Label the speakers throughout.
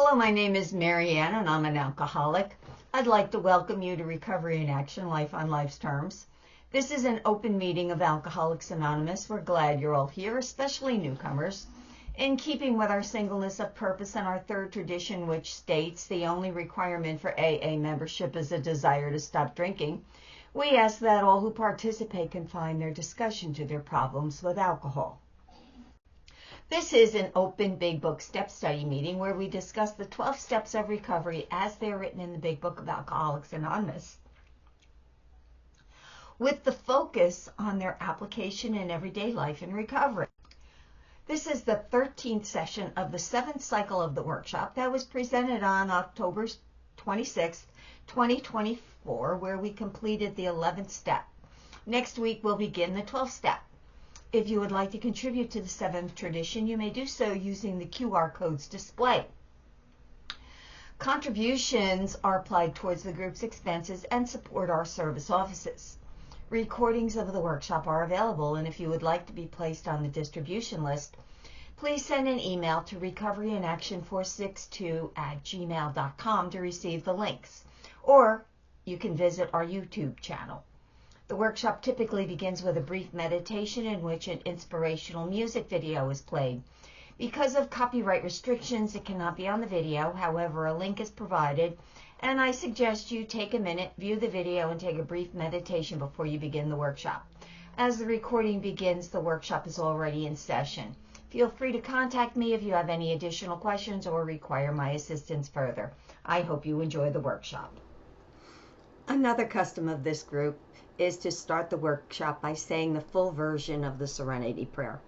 Speaker 1: Hello, my name is Mary Ann and I'm an alcoholic. I'd like to welcome you to Recovery in Action, Life on Life's Terms. This is an open meeting of Alcoholics Anonymous. We're glad you're all here, especially newcomers. In keeping with our singleness of purpose and our third tradition, which states the only requirement for AA membership is a desire to stop drinking, we ask that all who participate confine their discussion to their problems with alcohol. This is an open Big Book step study meeting where we discuss the 12 steps of recovery as they're written in the Big Book of Alcoholics Anonymous, with the focus on their application in everyday life and recovery. This is the 13th session of the 7th cycle of the workshop that was presented on October 26th, 2024, where we completed the 11th step. Next week, we'll begin the 12th step. If you would like to contribute to the 7th tradition, you may do so using the QR codes displayed. Contributions are applied towards the group's expenses and support our service offices. Recordings of the workshop are available, and if you would like to be placed on the distribution list, please send an email to recoveryinaction462@gmail.com to receive the links, or you can visit our YouTube channel. The workshop typically begins with a brief meditation in which an inspirational music video is played. Because of copyright restrictions, it cannot be on the video. However, a link is provided, and I suggest you take a minute, view the video, and take a brief meditation before you begin the workshop. As the recording begins, the workshop is already in session. Feel free to contact me if you have any additional questions or require my assistance further. I hope you enjoy the workshop. Another custom of this group is to start the workshop by saying the full version of the Serenity Prayer.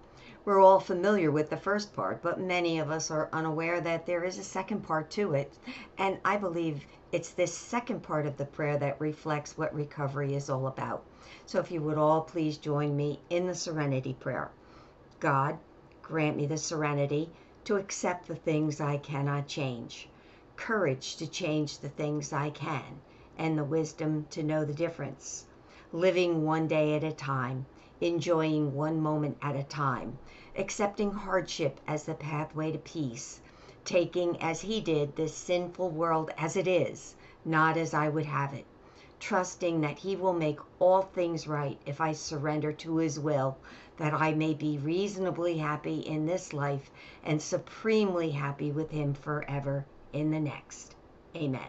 Speaker 1: We're all familiar with the first part, but many of us are unaware that there is a second part to it, and I believe it's this second part of the prayer that reflects what recovery is all about. So if you would all please join me in the Serenity Prayer. God, grant me the serenity to accept the things I cannot change, courage to change the things I can, and the wisdom to know the difference. Living one day at a time, enjoying one moment at a time, accepting hardship as the pathway to peace, taking as he did this sinful world as it is, not as I would have it, trusting that he will make all things right if I surrender to his will, that I may be reasonably happy in this life and supremely happy with him forever in the next. Amen.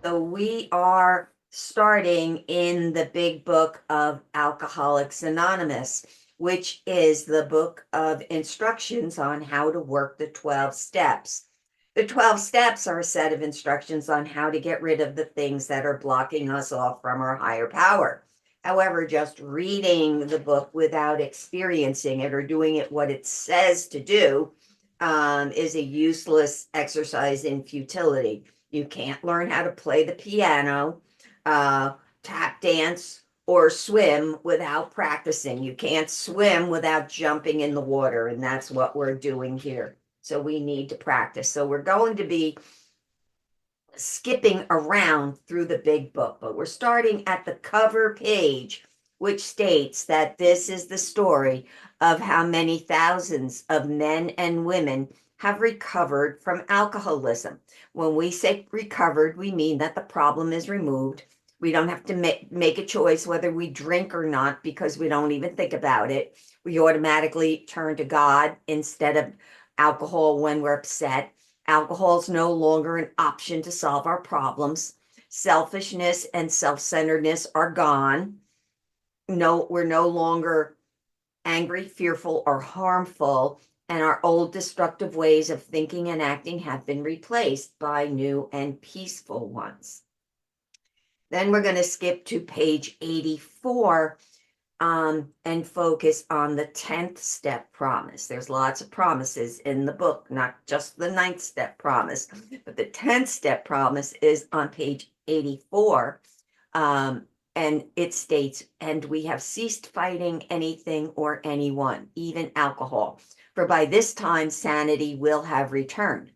Speaker 1: So we are starting in the Big Book of Alcoholics Anonymous, which is the book of instructions on how to work the 12 steps. The 12 steps are a set of instructions on how to get rid of the things that are blocking us off from our higher power. However, just reading the book without experiencing it or doing it what it says to do is a useless exercise in futility. You can't learn how to play the piano, tap dance, or swim without practicing. You can't swim without jumping in the water, and that's what we're doing here. So we need to practice. So we're going to be skipping around through the big book, but we're starting at the cover page, which states that this is the story of how many thousands of men and women have recovered from alcoholism. When we say recovered, we mean that the problem is removed. We don't have to make a choice whether we drink or not because we don't even think about it. We automatically turn to God instead of alcohol when we're upset. Alcohol is no longer an option to solve our problems. Selfishness and self-centeredness are gone. No, we're no longer angry, fearful, or harmful, and our old destructive ways of thinking and acting have been replaced by new and peaceful ones. Then we're going to skip to page 84 and focus on the 10th step promise. There's lots of promises in the book, not just the 9th step promise, but the 10th step promise is on page 84. And it states, and we have ceased fighting anything or anyone, even alcohol, for by this time sanity will have returned.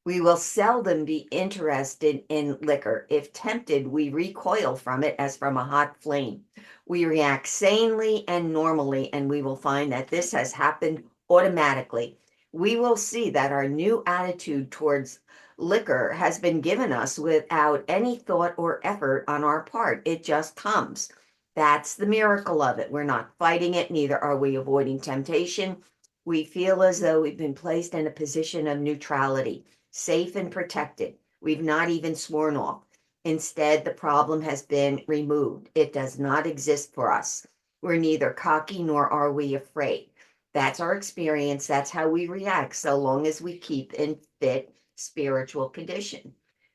Speaker 1: We will seldom be interested in liquor. If tempted, we recoil from it as from a hot flame. We react sanely and normally, and we will find that this has happened automatically.
Speaker 2: we will see that our new attitude towards liquor has been given us without any thought or effort on our part. It just comes. That's the miracle of it. We're not fighting it, neither are we avoiding temptation. We feel as though we've been placed in a position of neutrality, safe and protected. We've not even sworn off. Instead, the problem has been removed. It does not exist for us. We're neither cocky nor are we afraid. That's our experience. That's how we react, so long as we keep in fit spiritual condition.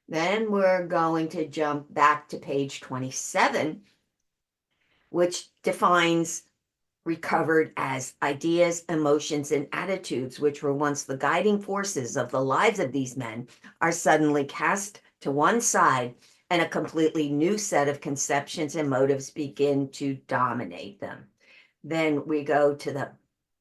Speaker 2: Then we're going to jump back to page 27, which defines recovered as ideas, emotions, and attitudes, which were once the guiding forces of the lives of these men, are suddenly cast to one side, and a completely new set of conceptions and motives begin to dominate them. Then we go to the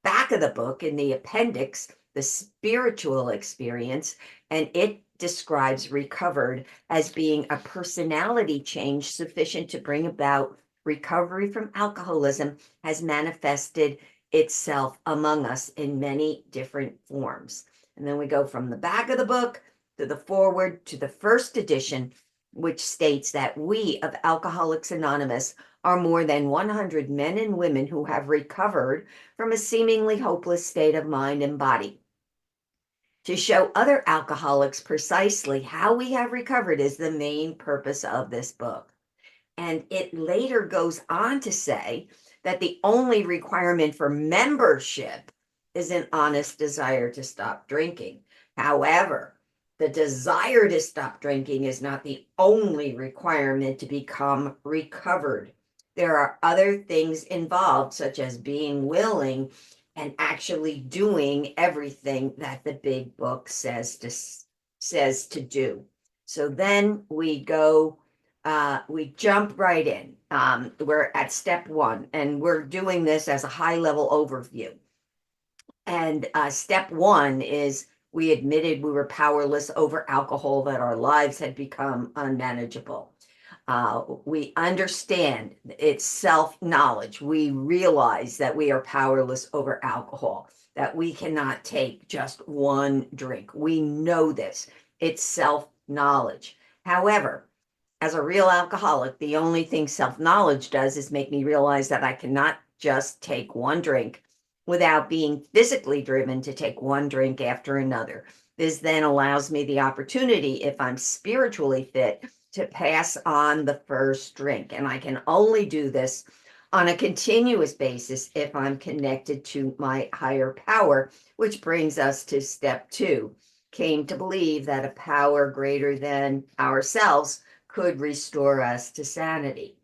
Speaker 2: back of the book in the appendix, the spiritual experience, and it describes recovered as being a personality change sufficient to bring about recovery from alcoholism has manifested itself among us in many different forms. And then we go from the back of the book to the forward to the first edition, which states that we of Alcoholics Anonymous are more than 100 men and women who have recovered from a seemingly hopeless state of mind and body. To show other alcoholics precisely how we have recovered is the main purpose of this book. And it later goes on to say that the only requirement for membership is an honest desire to stop drinking. However, the desire to stop drinking is not the only requirement to become recovered. There are other things involved, such as being willing and actually doing everything that the big book says to do. So then we jump right in. We're at step 1, and we're doing this as a high-level overview. And step 1 is we admitted we were powerless over alcohol, that our lives had become unmanageable. We understand it's self-knowledge. We realize that we are powerless over alcohol, that we cannot take just one drink. We know this. It's self-knowledge. However, as a real alcoholic, the only thing self-knowledge does is make me realize that I cannot just take one drink without being physically driven to take one drink after another. This then allows me the opportunity, if I'm spiritually fit, to pass on the first drink. And I can only do this on a continuous basis if I'm connected to my higher power, which brings us to step 2. Came to believe that a power greater than ourselves could restore us to sanity.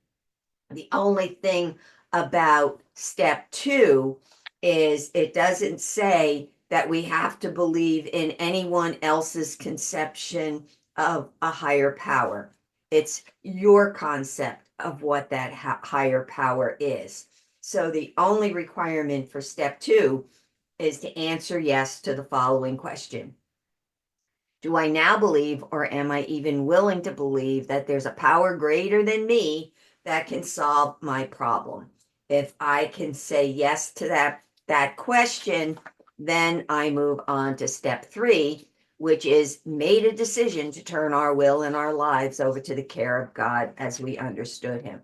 Speaker 2: The only thing about step 2 is it doesn't say that we have to believe in anyone else's conception of a higher power. It's your concept of what that higher power is. So the only requirement for step 2 is to answer yes to the following question. Do I now believe, or am I even willing to believe, that there's a power greater than me that can solve my problem? If I can say yes to that question, then I move on to step 3, which is made a decision to turn our will and our lives over to the care of God as we understood him.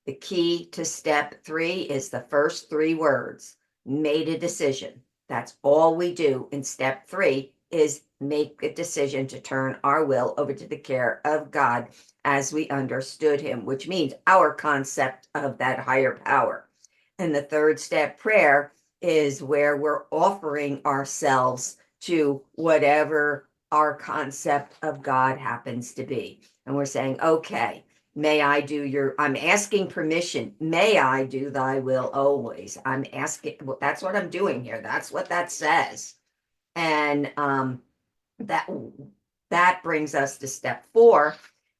Speaker 2: The key to step 3 is the first 3 words, made a decision. That's all we do in step 3 is make a decision to turn our will over to the care of God as we understood him, which means our concept of that higher power. And the third step prayer is where we're offering ourselves to whatever our concept of God happens to be. And we're saying, okay, may I do I'm asking permission. May I do thy will always? I'm asking, that's what I'm doing here. That's what that says. And that brings us to step 4,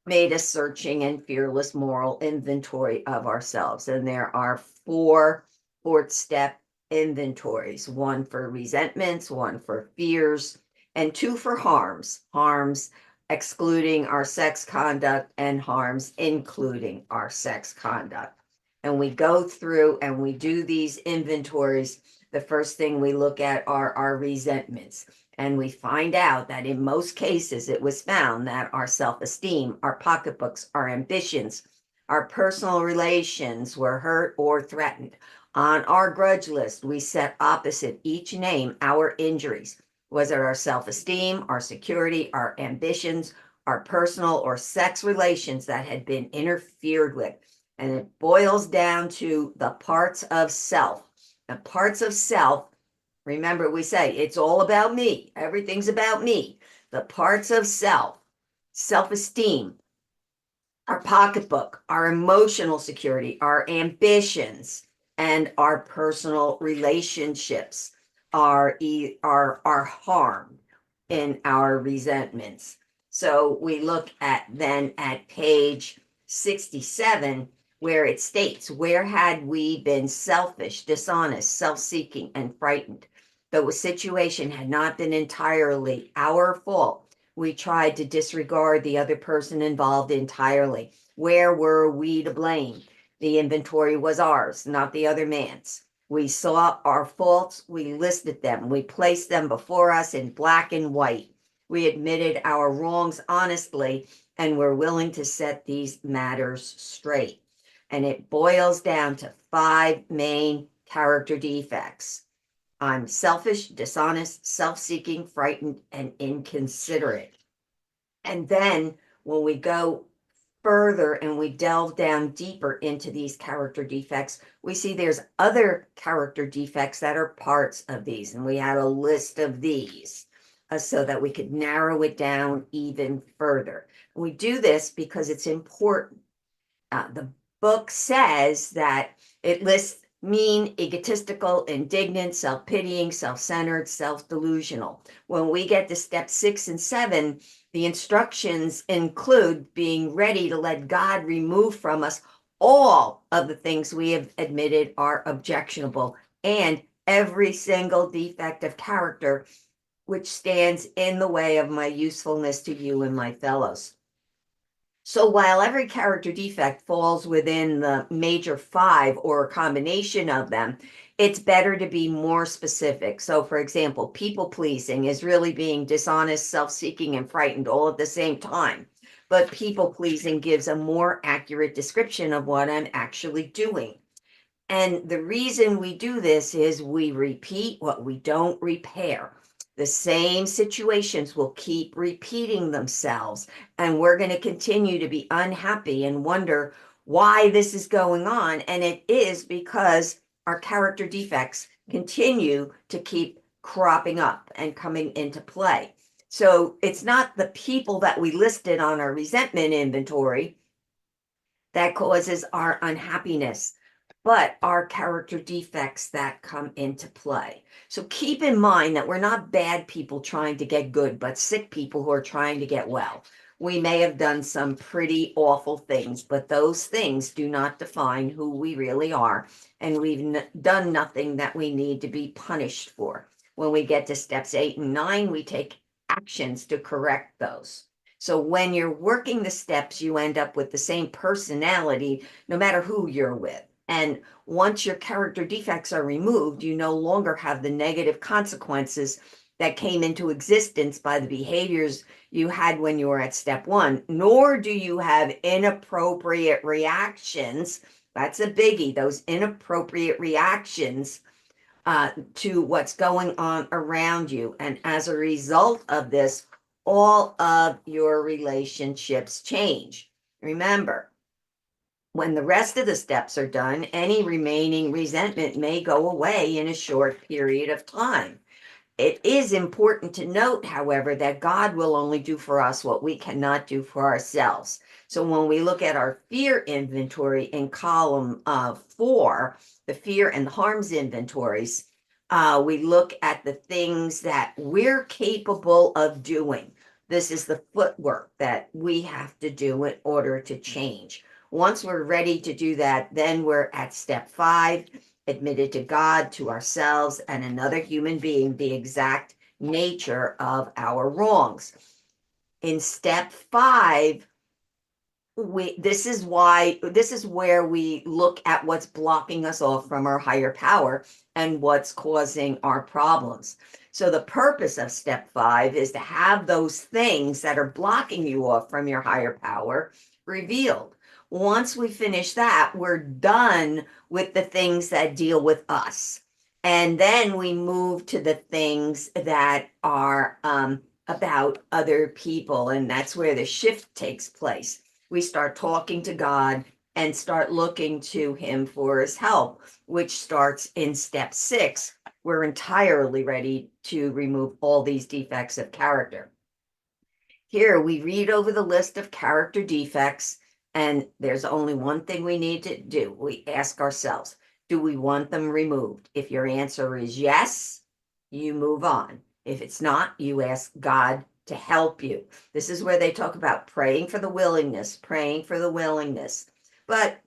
Speaker 2: made a searching and fearless moral inventory of ourselves. And there are 4 fourth step inventories, 1 for resentments, 1 for fears, and 2 for harms excluding our sex conduct and harms including our sex conduct. And we go through and we do these inventories. the first thing we look at are our resentments. And we find out that in most cases, it was found that our self-esteem, our pocketbooks, our ambitions, our personal relations were hurt or threatened. On our grudge list, we set opposite each name our injuries. Was it our self-esteem, our security, our ambitions, our personal or sex relations that had been interfered with? And it boils down to the parts of self. The parts of self, remember, we say it's all about me. Everything's about me. The parts of self, self-esteem, our pocketbook, our emotional security, our ambitions, and our personal relationships are harmed in our resentments. So we look at then at page 67, where it states, where had we been selfish, dishonest, self-seeking, and frightened? Though a situation had not been entirely our fault, we tried to disregard the other person involved entirely. Where were we to blame? The inventory was ours, not the other man's. We saw our faults, we listed them, we placed them before us in black and white. We admitted our wrongs honestly, and were willing to set these matters straight. And it boils down to 5 main character defects. I'm selfish, dishonest, self-seeking, frightened, and inconsiderate. And then when we go further and we delve down deeper into these character defects, we see there's other character defects that are parts of these. And we had a list of these so that we could narrow it down even further. And we do this because it's important. The book says that it lists mean, egotistical, indignant, self-pitying, self-centered, self-delusional. When we get to step 6 and 7, the instructions include being ready to let God remove from us all of the things we have admitted are objectionable and every single defect of character which stands in the way of my usefulness to you and my fellows. So while every character defect falls within the major 5 or a combination of them, it's better to be more specific. So for example, people pleasing is really being dishonest, self-seeking, and frightened all at the same time. But people pleasing gives a more accurate description of what I'm actually doing. And the reason we do this is we repeat what we don't repair. The same situations will keep repeating themselves, and we're going to continue to be unhappy and wonder why this is going on. And it is because our character defects continue to keep cropping up and coming into play. So it's not the people that we listed on our resentment inventory that causes our unhappiness, but our character defects that come into play. So keep in mind that we're not bad people trying to get good, but sick people who are trying to get well. We may have done some pretty awful things, but those things do not define who we really are, and we've done nothing that we need to be punished for. When we get to steps 8 and 9, we take actions to correct those. So when you're working the steps, you end up with the same personality, no matter who you're with. And once your character defects are removed, you no longer have the negative consequences that came into existence by the behaviors you had when you were at step 1, nor do you have inappropriate reactions. That's a biggie, those inappropriate reactions to what's going on around you. And as a result of this, all of your relationships change. Remember, when the rest of the steps are done, any remaining resentment may go away in a short period of time. It is important to note, however, that God will only do for us what we cannot do for ourselves. So when we look at our fear inventory in column 4, the fear and harms inventories, we look at the things that we're capable of doing. This is the footwork that we have to do in order to change. Once we're ready to do that, then we're at step 5, admitted to God, to ourselves, and another human being the exact nature of our wrongs. In step 5, this is where we look at what's blocking us off from our higher power and what's causing our problems. So the purpose of step 5 is to have those things that are blocking you off from your higher power revealed. Once we finish that, we're done with the things that deal with us. And then we move to the things that are about other people. And that's where the shift takes place. We start talking to God and start looking to Him for His help, which starts in step 6. We're entirely ready to remove all these defects of character. Here we read over the list of character defects, and there's only one thing we need to do. We ask ourselves, do we want them removed? If your answer is yes, you move on. If it's not, you ask God to help you. This is where they talk about praying for the willingness, praying for the willingness. But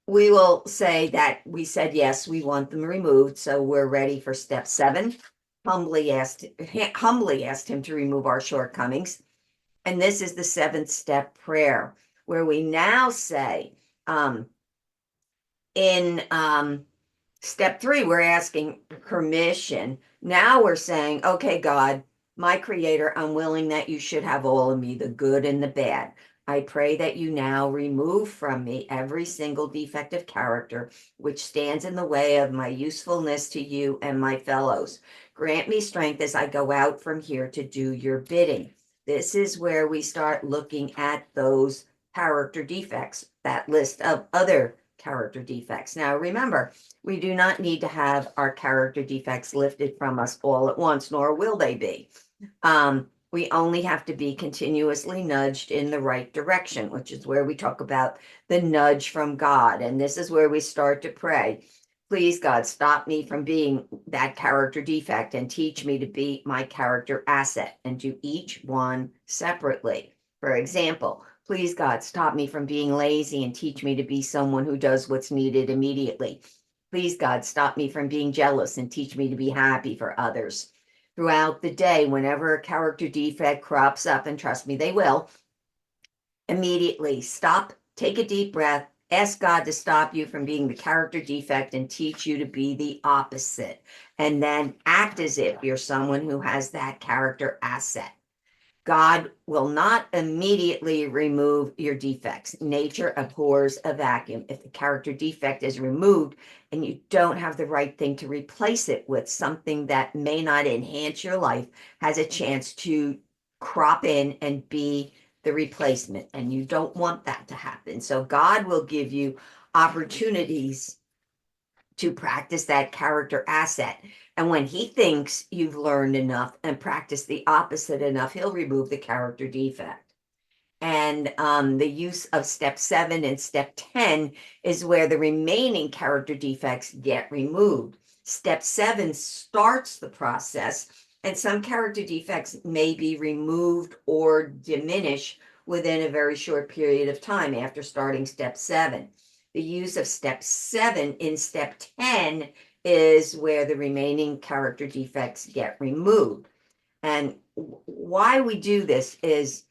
Speaker 2: we will say that we said yes, we want them removed, so we're ready for step 7. Humbly asked him to remove our shortcomings. And this is the 7th step prayer, where we now say, in step 3, we're asking permission. Now we're saying, okay, God, my creator, I'm willing that you should have all of me, the good and the bad. I pray that you now remove from me every single defect of character which stands in the way of my usefulness to you and my fellows. Grant me strength as I go out from here to do your bidding. This is where we start looking at those character defects, that list of other character defects. Now, remember, we do not need to have our character defects lifted from us all at once, nor will they be. We only have to be continuously nudged in the right direction, which is where we talk about the nudge from God. And this is where we start to pray. Please, God, stop me from being that character defect and teach me to be my character asset, and do each one separately. For example, please, God, stop me from being lazy and teach me to be someone who does what's needed immediately. Please, God, stop me from being jealous and teach me to be happy for others. Throughout the day, whenever a character defect crops up, and trust me, they will, immediately stop, take a deep breath, ask God to stop you from being the character defect and teach you to be the opposite. And then act as if you're someone who has that character asset. God will not immediately remove your defects. Nature abhors a vacuum. If the character defect is removed and you don't have the right thing to replace it with, something that may not enhance your life has a chance to crop in and be the replacement. And you don't want that to happen. So God will give you opportunities to practice that character asset. And when he thinks you've learned enough and practiced the opposite enough, he'll remove the character defect. And the use of step 7 and step 10 is where the remaining character defects get removed. Step 7 starts the process, and some character defects may be removed or diminish within a very short period of time after starting step 7. The use of step 7 in step 10 is where the remaining character defects get removed. And why we do this is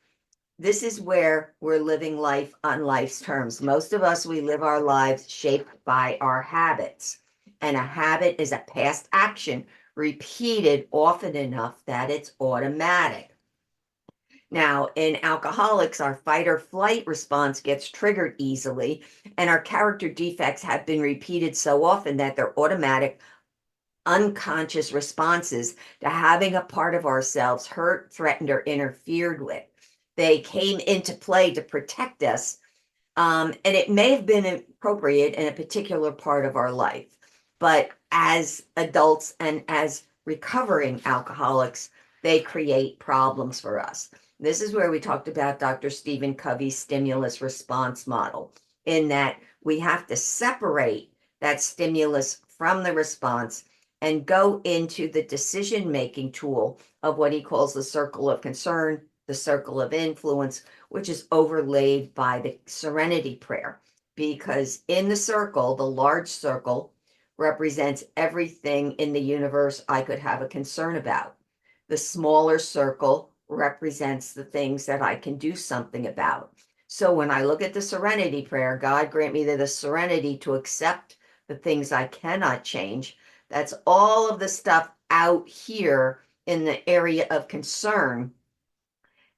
Speaker 2: where we're living life on life's terms. Most of us, we live our lives shaped by our habits. And a habit is a past action repeated often enough that it's automatic. Now, in alcoholics, our fight or flight response gets triggered easily, and our character defects have been repeated so often that they're automatic, unconscious responses to having a part of ourselves hurt, threatened, or interfered with. They came into play to protect us, and it may have been appropriate in a particular part of our life. But as adults and as recovering alcoholics, they create problems for us. This is where we talked about Dr. Stephen Covey's stimulus response model, in that we have to separate that stimulus from the response and go into the decision-making tool of what he calls the circle of concern, the circle of influence, which is overlaid by the serenity prayer. Because in the circle, the large circle represents everything in the universe I could have a concern about. The smaller circle represents the things that I can do something about. So when I look at the serenity prayer, God grant me the serenity to accept the things I cannot change. That's all of the stuff out here in the area of concern.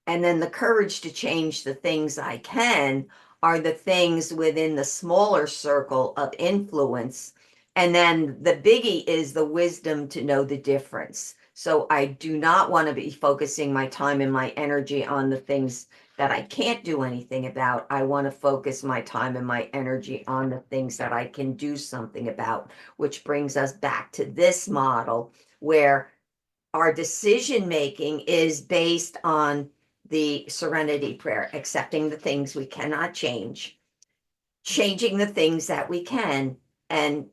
Speaker 2: And then the courage to change the things I can are the things within the smaller circle of influence. And then the biggie is the wisdom to know the difference. So I do not want to be focusing my time and my energy on the things that I can't do anything about. I want to focus my time and my energy on the things that I can do something about, which brings us back to this model where our decision making is based on the serenity prayer, accepting the things we cannot change, changing the things that we can, and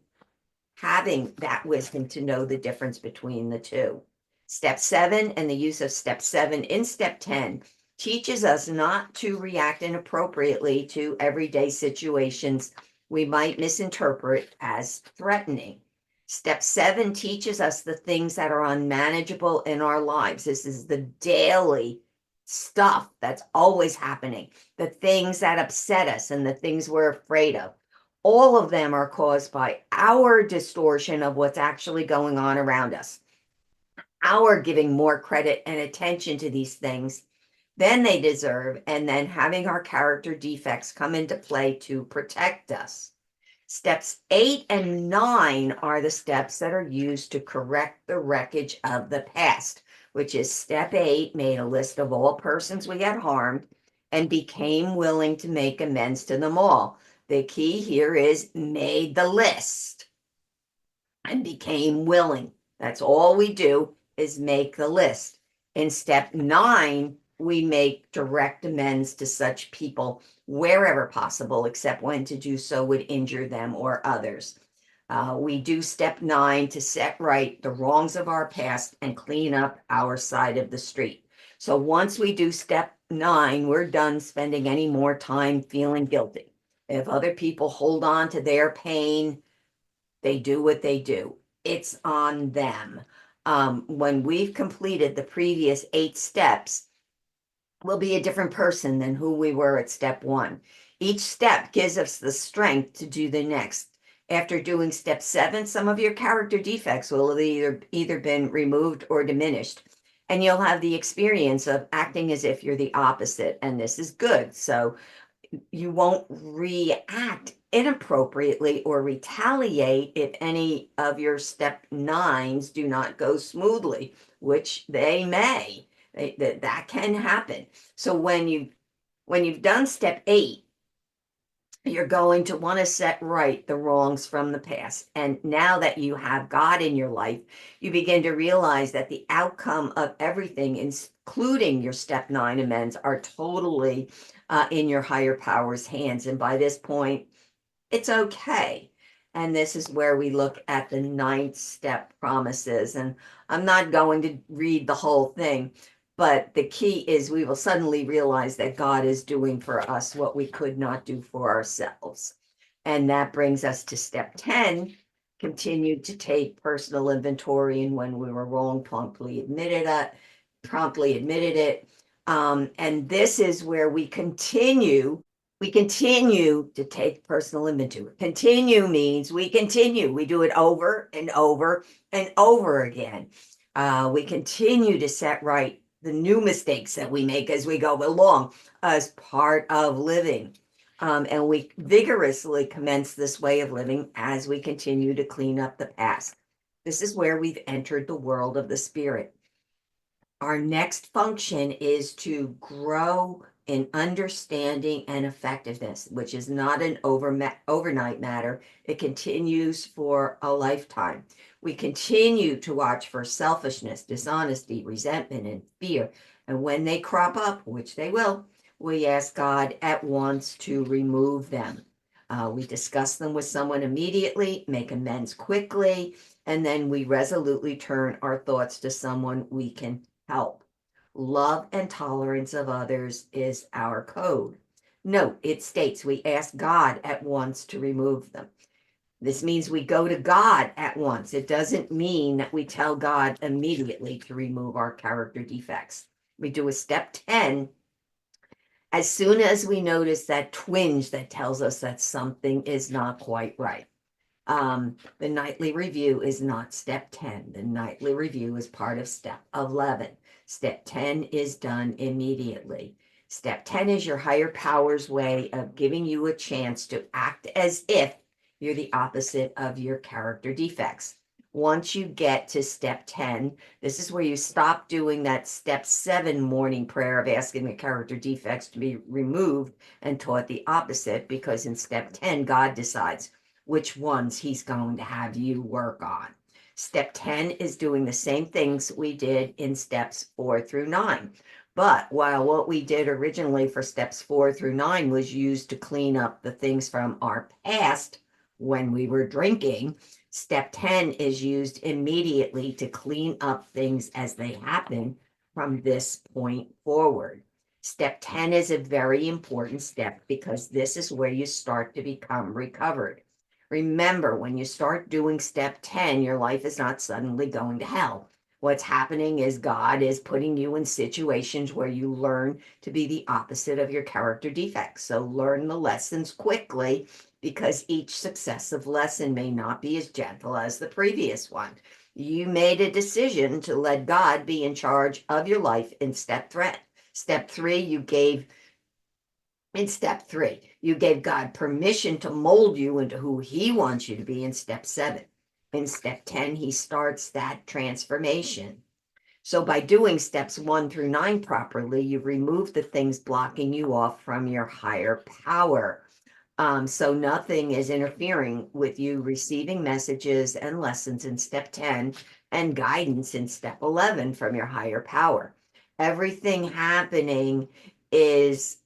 Speaker 2: having that wisdom to know the difference between the two. Step 7 and the use of step 7 in step 10 teaches us not to react inappropriately to everyday situations we might misinterpret as threatening. Step 7 teaches us the things that are unmanageable in our lives. This is the daily stuff that's always happening, the things that upset us and the things we're afraid of. All of them are caused by our distortion of what's actually going on around us, our giving more credit and attention to these things than they deserve, and then having our character defects come into play to protect us. Steps 8 and 9 are the steps that are used to correct the wreckage of the past, which is step 8, made a list of all persons we had harmed and became willing to make amends to them all. The key here is made the list and became willing. That's all we do is make the list. In step 9, we make direct amends to such people wherever possible, except when to do so would injure them or others. We do step 9 to set right the wrongs of our past and clean up our side of the street. So once we do step 9, we're done spending any more time feeling guilty. If other people hold on to their pain, they do what they do. It's on them. When we've completed the previous 8 steps, we'll be a different person than who we were at step 1. Each step gives us the strength to do the next. After doing step 7, some of your character defects will have either been removed or diminished. And you'll have the experience of acting as if you're the opposite. And this is good. So you won't react inappropriately or retaliate if any of your step 9s do not go smoothly, which they may. That can happen. So when you've done step 8, you're going to want to set right the wrongs from the past. And now that you have God in your life, you begin to realize that the outcome of everything, including your step 9 amends, are totally in your higher power's hands. And by this point, it's okay. And this is where we look at the 9th step promises. And I'm not going to read the whole thing, but the key is we will suddenly realize that God is doing for us what we could not do for ourselves. And that brings us to step 10, continue to take personal inventory, and when we were wrong, promptly admitted it. And this is where we continue to take personal inventory. Continue means we continue. We do it over and over and over again. We continue to set right the new mistakes that we make as we go along as part of living. And we vigorously commence this way of living as we continue to clean up the past. This is where we've entered the world of the spirit. Our next function is to grow in understanding and effectiveness, which is not an overnight matter. It continues for a lifetime. We continue to watch for selfishness, dishonesty, resentment, and fear. And when they crop up, which they will, we ask God at once to remove them. We discuss them with someone immediately, make amends quickly, and then we resolutely turn our thoughts to someone we can help. Love and tolerance of others is our code. Note, it states we ask God at once to remove them. This means we go to God at once. It doesn't mean that we tell God immediately to remove our character defects. We do a step 10. As soon as we notice that twinge that tells us that something is not quite right. The nightly review is not step 10. The nightly review is part of step 11. Step 10 is done immediately. Step 10 is your higher power's way of giving you a chance to act as if you're the opposite of your character defects. Once you get to step 10, this is where you stop doing that step 7 morning prayer of asking the character defects to be removed and taught the opposite, because in step 10, God decides which ones he's going to have you work on. Step 10 is doing the same things we did in steps 4 through 9. But while what we did originally for steps 4 through 9 was used to clean up the things from our past when we were drinking, step 10 is used immediately to clean up things as they happen from this point forward. Step 10 is a very important step because this is where you start to become recovered. Remember, when you start doing step 10, your life is not suddenly going to hell. What's happening is God is putting you in situations where you learn to be the opposite of your character defects. So learn the lessons quickly, because each successive lesson may not be as gentle as the previous one. You made a decision to let God be in charge of your life in step 3. Step 3, you gave God permission to mold you into who he wants you to be in step 7. In step 10, he starts that transformation. So by doing steps 1 through 9 properly, you remove the things blocking you off from your higher power. So nothing is interfering with you receiving messages and lessons in step 10 and guidance in step 11 from your higher power. Everything happening is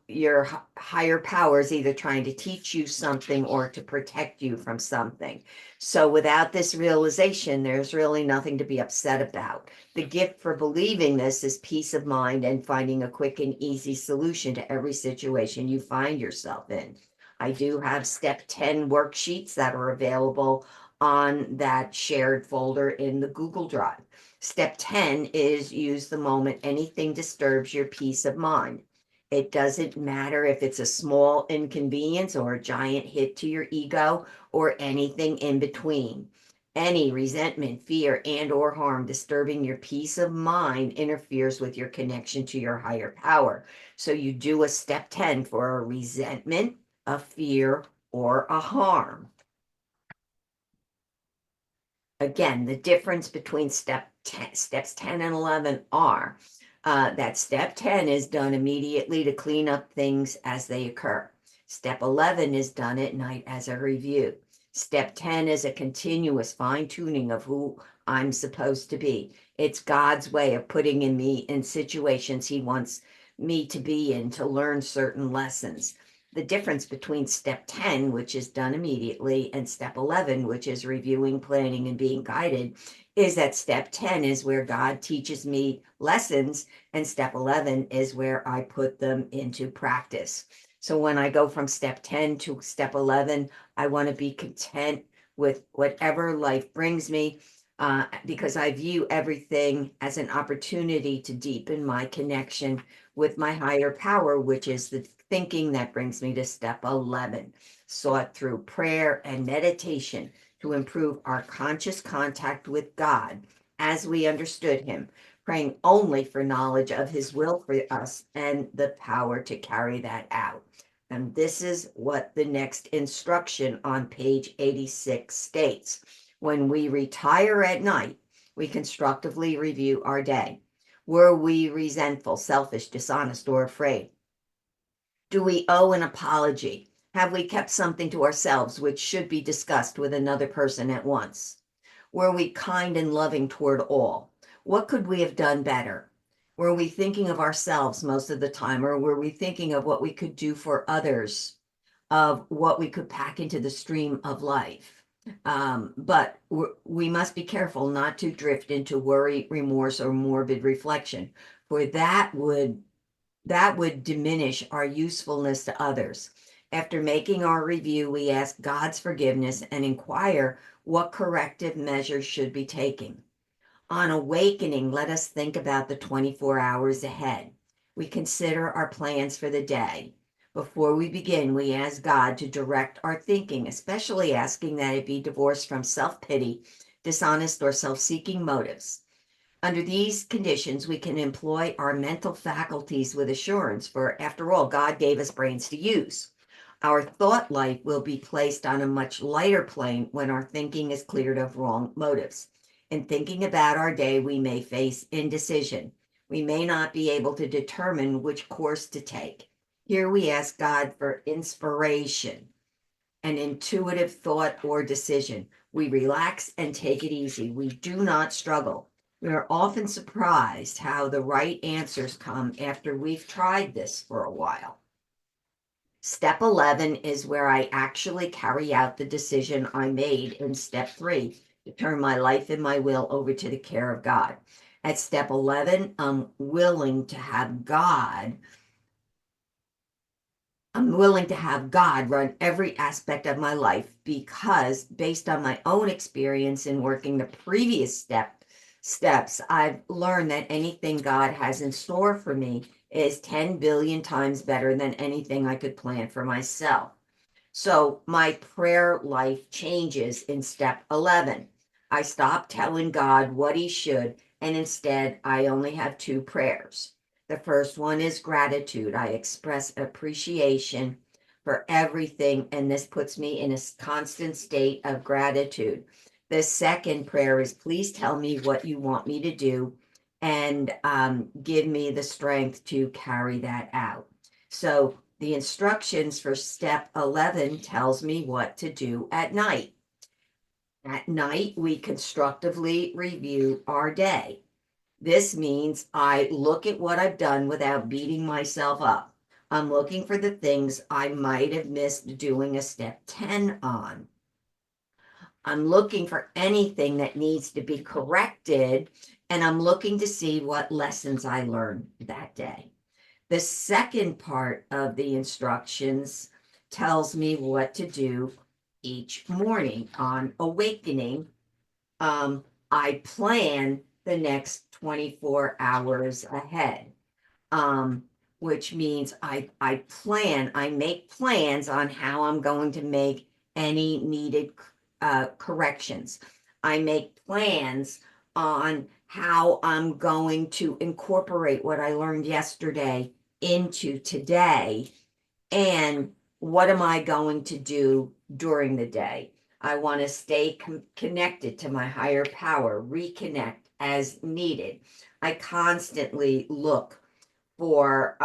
Speaker 2: your higher power is either trying to teach you something or to protect you from something. So without this realization, there's really nothing to be upset about. The gift for believing this is peace of mind and finding a quick and easy solution to every situation you find yourself in. I do have step 10 worksheets that are available on that shared folder in the Google Drive. Step 10 is use the moment anything disturbs your peace of mind. It doesn't matter if it's a small inconvenience or a giant hit to your ego or anything in between. Any resentment, fear, and or harm disturbing your peace of mind interferes with your connection to your higher power. So you do a step 10 for a resentment, a fear, or a harm. Again, the difference between steps 10 and 11 are that step 10 is done immediately to clean up things as they occur. Step 11 is done at night as a review. Step 10 is a continuous fine-tuning of who I'm supposed to be. It's God's way of putting me in situations he wants me to be in to learn certain lessons. The difference between step 10, which is done immediately, and step 11, which is reviewing, planning, and being guided, is that step 10 is where God teaches me lessons, and step 11 is where I put them into practice. So when I go from step 10 to step 11, I want to be content with whatever life brings me, because I view everything as an opportunity to deepen my connection with my higher power, which is the thinking that brings me to step 11, sought through prayer and meditation to improve our conscious contact with God as we understood him, praying only for knowledge of his will for us and the power to carry that out. And this is what the next instruction on page 86 states. When we retire at night, we constructively review our day. Were we resentful, selfish, dishonest, or afraid? Do we owe an apology? Have we kept something to ourselves which should be discussed with another person at once? Were we kind and loving toward all? What could we have done better? Were we thinking of ourselves most of the time, or were we thinking of what we could do for others, of what we could pack into the stream of life? But we must be careful not to drift into worry, remorse, or morbid reflection, for that would diminish our usefulness to others. After making our review, we ask God's forgiveness and inquire what corrective measures should be taken. On awakening, let us think about the 24 hours ahead. We consider our plans for the day. Before we begin, we ask God to direct our thinking, especially asking that it be divorced from self-pity, dishonest, or self-seeking motives. Under these conditions, we can employ our mental faculties with assurance, for after all, God gave us brains to use. Our thought life will be placed on a much lighter plane when our thinking is cleared of wrong motives. In thinking about our day, we may face indecision. We may not be able to determine which course to take. Here we ask God for inspiration, an intuitive thought or decision. We relax and take it easy. We do not struggle. We are often surprised how the right answers come after we've tried this for a while. Step 11 is where I actually carry out the decision I made in step 3 to turn my life and my will over to the care of God. At step 11, I'm willing to have God run every aspect of my life, because based on my own experience in working the previous steps, I've learned that anything God has in store for me is 10 billion times better than anything I could plan for myself. So my prayer life changes in step 11. I stop telling God what he should, and instead I only have 2 prayers. The first one is gratitude. I express appreciation for everything, and this puts me in a constant state of gratitude. The second prayer is, please tell me what you want me to do, and give me the strength to carry that out. So the instructions for step 11 tells me what to do at night. At night, we constructively review our day. This means I look at what I've done without beating myself up. I'm looking for the things I might have missed doing a step 10 on. I'm looking for anything that needs to be corrected, and I'm looking to see what lessons I learned that day. The second part of the instructions tells me what to do each morning. On awakening, I plan the next 24 hours ahead, which means I make plans on how I'm going to make any needed corrections. I make plans on how I'm going to incorporate what I learned yesterday into today, and what am I going to do during the day. I want to stay connected to my higher power, reconnect as needed. I constantly look for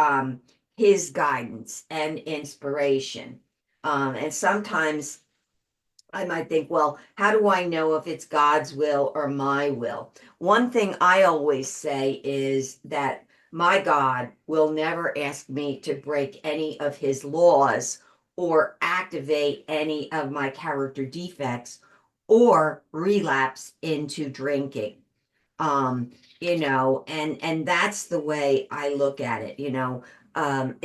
Speaker 2: his guidance and inspiration. And sometimes I might think, well, how do I know if it's God's will or my will? One thing I always say is that my God will never ask me to break any of his laws or activate any of my character defects or relapse into drinking. And that's the way I look at it, in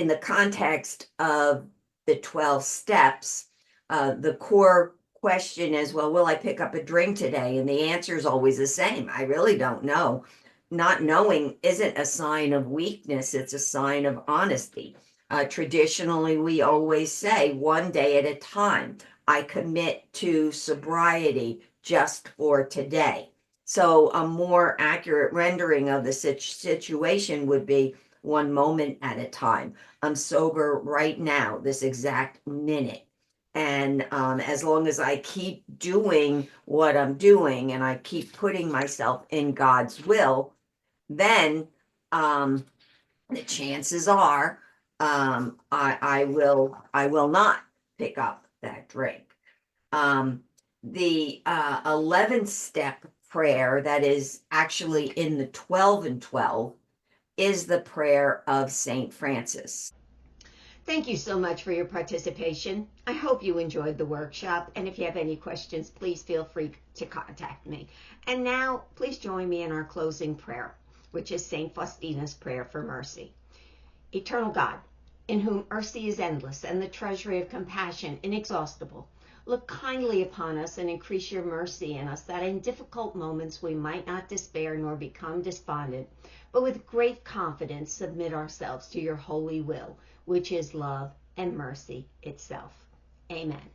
Speaker 2: the context of the 12 steps. The core question is, well, will I pick up a drink today? And the answer is always the same. I really don't know. Not knowing isn't a sign of weakness, it's a sign of honesty. Traditionally, we always say 1 day at a time. I commit to sobriety just for today. So a more accurate rendering of the situation would be 1 moment at a time. I'm sober right now, this exact minute. And as long as I keep doing what I'm doing and I keep putting myself in God's will, then the chances are I will not pick up that drink. The 11th step prayer that is actually in the 12 and 12 is the prayer of Saint Francis.
Speaker 1: Thank you so much for your participation. I hope you enjoyed the workshop, and if you have any questions, please feel free to contact me. And now, please join me in our closing prayer, which is Saint Faustina's prayer for mercy. Eternal God, in whom mercy is endless and the treasury of compassion inexhaustible,
Speaker 3: Look kindly upon us and increase your mercy in us, that in difficult moments we might not despair nor become despondent, but with great confidence submit ourselves to your holy will, which is love and mercy itself. Amen.